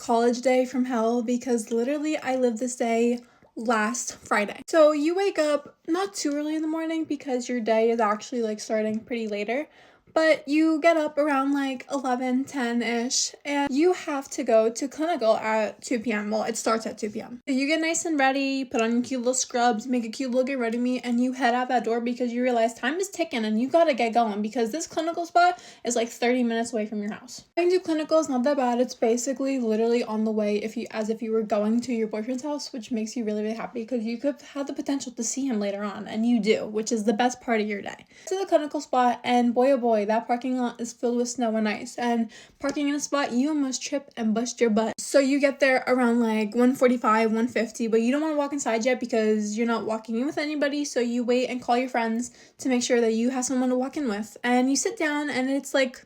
college day from hell because literally I lived this day last Friday. So you wake up not too early in the morning because your day is actually like starting pretty later, but you get up around like 11, 10-ish, and you have to go to clinical at 2 p.m. Well, it starts at 2 p.m. So you get nice and ready, put on your cute little scrubs, make a cute little get ready me, and you head out that door because you realize time is ticking and you gotta get going because this clinical spot is like 30 minutes away from your house. Going to clinical is not that bad. It's basically literally on the way as if you were going to your boyfriend's house, which makes you really, really happy because you could have the potential to see him later on, and you do, which is the best part of your day. To the clinical spot, and boy oh boy, that parking lot is filled with snow and ice, and parking in a spot you almost trip and bust your butt. So you get there around like 1:45, 1:50, but you don't want to walk inside yet because you're not walking in with anybody, so you wait and call your friends to make sure that you have someone to walk in with, and you sit down and it's like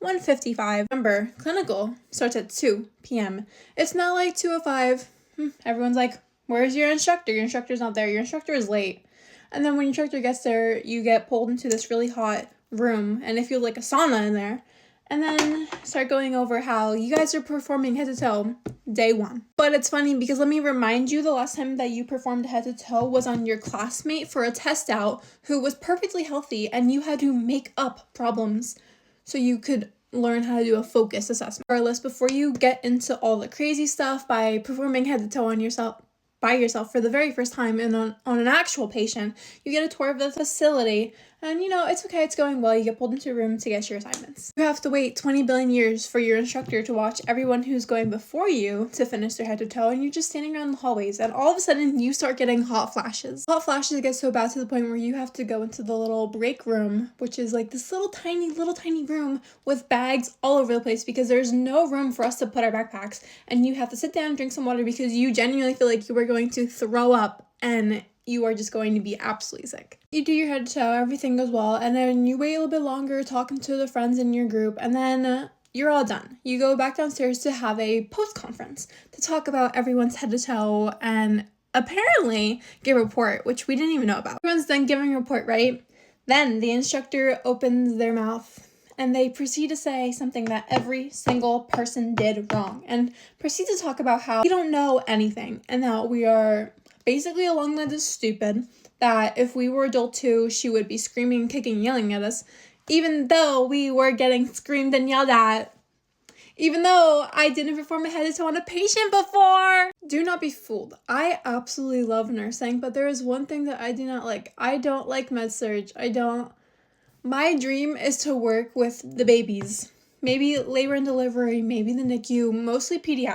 1:55. Remember, clinical starts at 2 p.m. It's not like 2:05. Everyone's like, where's your instructor? Your instructor's not there. Your instructor is late. And then when your instructor gets there, you get pulled into this really hot room, and it feels like a sauna in there. And then start going over how you guys are performing head to toe day one. But it's funny because let me remind you, the last time that you performed head to toe was on your classmate for a test out who was perfectly healthy, and you had to make up problems so you could learn how to do a focus assessment. Regardless, before you get into all the crazy stuff by performing head to toe on yourself by yourself for the very first time and on an actual patient, you get a tour of the facility, and it's okay, it's going well. You get pulled into a room to get your assignments. You have to wait 20 billion years for your instructor to watch everyone who's going before you to finish their head to toe, and you're just standing around the hallways, and all of a sudden you start getting hot flashes. Hot flashes get so bad to the point where you have to go into the little break room, which is like this little tiny room with bags all over the place because there's no room for us to put our backpacks, and you have to sit down and drink some water because you genuinely feel like you are going to throw up and you are just going to be absolutely sick. You do your head to toe, everything goes well, and then you wait a little bit longer talking to the friends in your group, and then you're all done. You go back downstairs to have a post-conference to talk about everyone's head to toe and apparently give a report, which we didn't even know about. Everyone's done giving a report, right? Then the instructor opens their mouth and they proceed to say something that every single person did wrong, and proceed to talk about how we don't know anything and that we are basically a long list is stupid, that if we were adult too, she would be screaming, kicking, yelling at us, even though we were getting screamed and yelled at, even though I didn't perform a head to toe on a patient before. Do not be fooled. I absolutely love nursing, but there is one thing that I do not like. I don't like med-surg. My dream is to work with the babies. Maybe labor and delivery, maybe the NICU, mostly pediatrics.